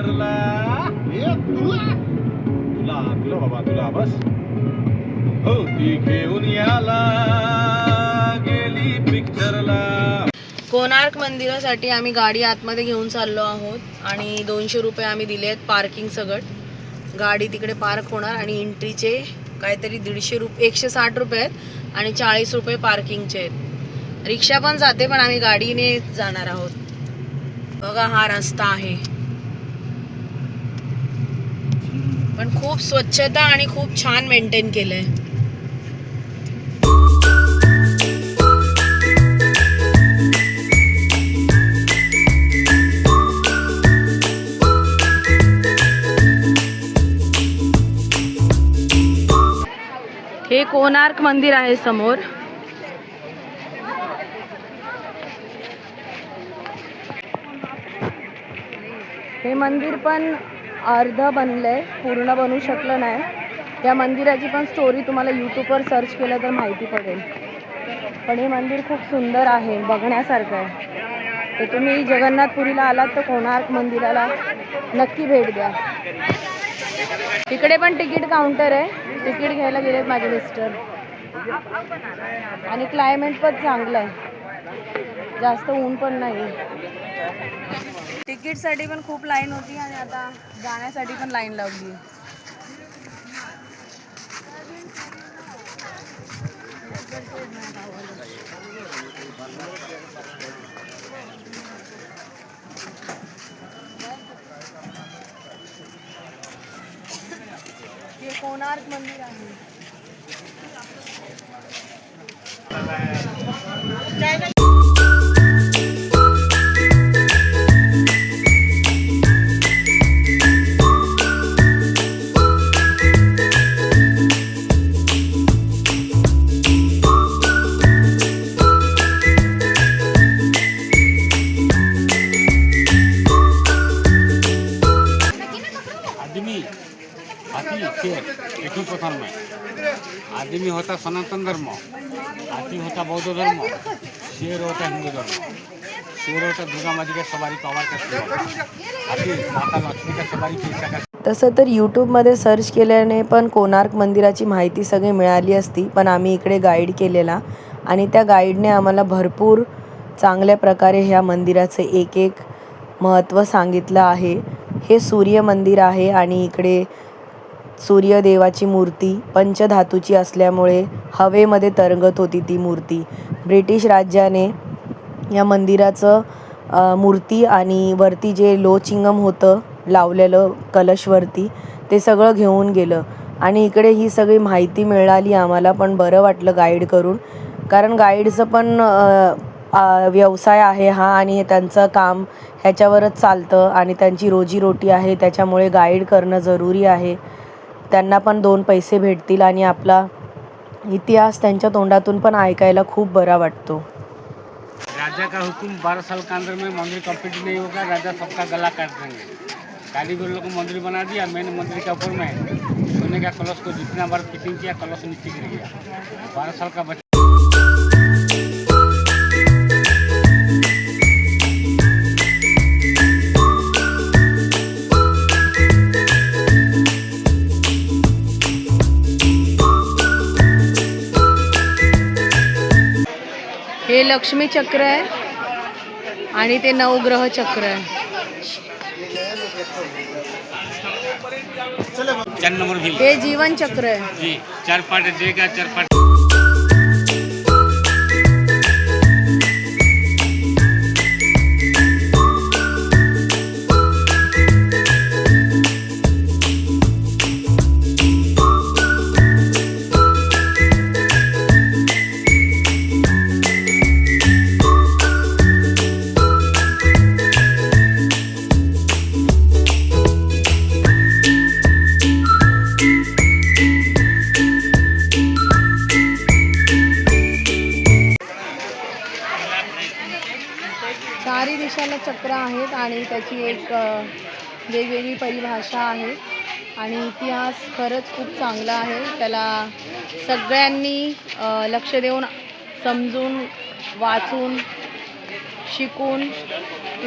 पिक्चरला. तुला तुला बाबा तुला बस हो ती घेऊन याला गेली पिक्चरला. कोणार्क मंदिरासाठी आम्ही गाडी आतमध्ये घेऊन चाललो आहोत आणि 200 रुपये आम्ही दिले आहेत पार्किंग सगट. गाडी तिकडे पार्क होणार आणि एंट्रीचे काहीतरी 150 रुपये 160 रुपये आहेत आणि 40 रुपये पार्किंगचे आहेत. रिक्षा पण जाते पण आम्ही गाडीने जाणार आहोत. बघा हा रस्ता आहे पण खूप स्वच्छता आणि खूप छान मेंटेन केलंय. हे कोणार्क मंदिर आहे समोर. हे मंदिर पण अर्ध बनलंय, पूर्ण बनू शकलं नाही. या मंदिराची पण स्टोरी तुम्हाला यूट्यूबवर सर्च केलं तर माहिती पडेल. पण हे मंदिर खूप सुंदर आहे, बघण्यासारखं आहे. तर तुम्ही जगन्नाथपुरीला आलात तर कोणार्क मंदिराला नक्की भेट द्या. इकडे पण तिकीट काउंटर आहे, तिकीट घ्यायला गेलेत माझे मिस्टर. आणि क्लायमेट पण चांगलं आहे, जास्त ऊन पण नाही. तिकीटसाठी पण खूप लाईन होती आणि आता जाण्यासाठी पण लाईन लावली. हे कोणार्क मंदिर आहे. आदमी होता सनातन धर्म, हाथी होता बौद्ध धर्म, शेर होता हिंदू धर्म, शेर होता दुर्गा माता की सवारी पावर का, हाथी माता लक्ष्मी का सवारी का. तसं तर यूट्यूबमध्ये सर्च केल्याने पण कोणार्क मंदिराची माहिती सगळी मिळाली असती, पण आम्ही इकडे गाईड केलेला आणि त्या गाईडने आम्हाला भरपूर चांगल्या प्रकारे ह्या मंदिराचं एक एक महत्त्व सांगितलं आहे. हे सूर्य मंदिर आहे आणि इकडे सूर्यदेवाची मूर्ती पंचधातूची असल्यामुळे हवेमध्ये तरंगत होती ती मूर्ती. ब्रिटिश राज्याने या मंदिराचं मूर्ती आणि वरती जे लोचिंगम होतं लावलेलं कलशवरती ते सगळं घेऊन गेलं आणि इकडे ही सगळी माहिती मिळाली आम्हाला. पण बरं वाटलं गाईड करून, कारण गाईडचं पण व्यवसाय आहे हा आणि त्यांचं काम ह्याच्यावरच चालतं आणि त्यांची रोजीरोटी आहे. त्याच्यामुळे गाईड करणं जरुरी आहे. त्यांना पण 2 पैसे भेटतील आणि आपला इतिहास त्यांच्या तोंडातून पण ऐकायला खूप बरा वाटतो. राजा का हुकुम 12 साल के अंदर में मंदिर कंप्लीट नहीं होगा, राजा सबका गला काट देंगे. कारीगरों को मंदिर बना दिया, मैंने मंदिर के ऊपर में सोने का कलश को जितना बार फिटिंग किया कलश नीचे गिर गया. 12 साल का बच्चा. हे लक्ष्मी चक्र आहे आणि ते नवग्रह चक्र आहे. 4 नंबर भी हे जीवन चक्र आहे. जी 4 पार्ट देगा, 4 पार्ट. चारी दिशाला चक्र आहेत आणि त्याची एक वेगवेगळी परिभाषा आहे आणि इतिहास खरंच खूप चांगला आहे. त्याला सगळ्यांनी लक्ष देऊन समजून वाचून शिकून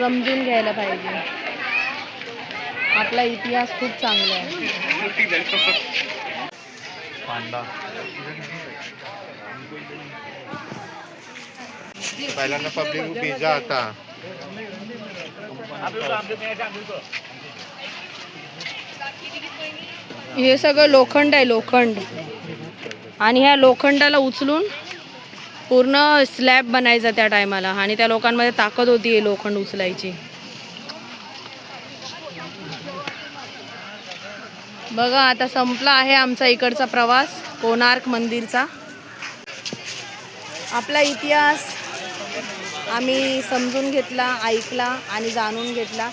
समजून घ्यायला पाहिजे. आपला इतिहास खूप चांगला आहे. पांडा पहिल्यांदा पब्लिक पिझ्झा आता हे सगळं लोखंड आहे, लोखंड. आणि ह्या लोखंडाला उचलून पूर्ण स्लॅब बनायचा त्या टायमाला. आणि त्या लोकांमध्ये ताकद होती हे लोखंड उचलायची. बघा आता संपला आहे आमचा इकडचा प्रवास कोणार्क मंदिरचा. आपला इतिहास आम्ही समजून घेतला, ऐकला आणि जाणून घेतला.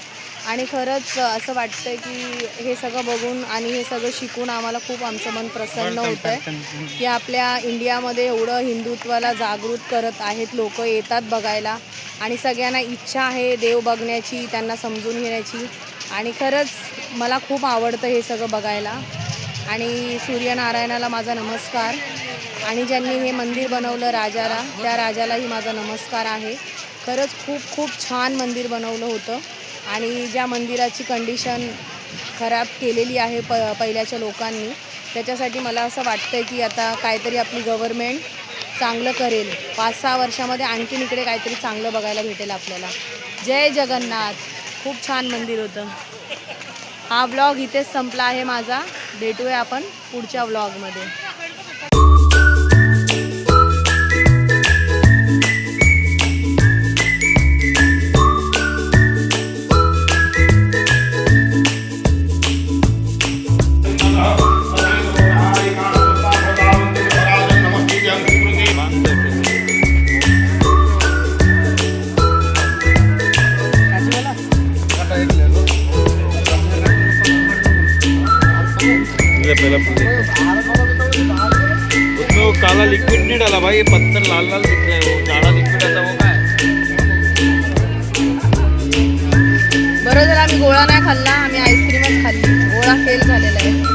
आणि खरंच असं वाटतं की हे सगळं बघून आणि हे सगळं शिकून आम्हाला खूप आमचं मन प्रसन्न होतं आहे की आपल्या इंडियामध्ये एवढं हिंदुत्वाला जागृत करत आहेत लोक, येतात बघायला. आणि सगळ्यांना इच्छा आहे देव बघण्याची, त्यांना समजून घेण्याची. आणि खरंच मला खूप आवडतं हे सगळं बघायला. आणि सूर्यनारायणाला माझा नमस्कार. आणि ज्यांनी हे मंदिर बनवलं राजाला, त्या राजालाही माझा नमस्कार आहे. खरंच खूप खूप छान मंदिर बनवलं होतं. आणि ज्या मंदिराची कंडिशन खराब केलेली आहे पहिल्याच्या लोकांनी, त्याच्यासाठी मला असं वाटतं की आता काहीतरी आपली गव्हर्मेंट चांगलं करेल. 5-6 वर्षामध्ये आणखीन इकडे काहीतरी चांगलं बघायला भेटेल आपल्याला. जय जगन्नाथ. खूप छान मंदिर होतं. हा व्लॉग इथेच संपला आहे माझा. भेटूया आपण पुढच्या व्लॉगमध्ये. उसमें काला लिक्विड नहीं डाला भाई, ये पत्थर लाल लाल दिख रहा है. वो काला लिक्विड आता वो काय? बरं जर आम्ही गोळा नाही खाल्ला, आम्ही आईस्क्रीमच खाल्ली. गोळा फेल झालेला आहे.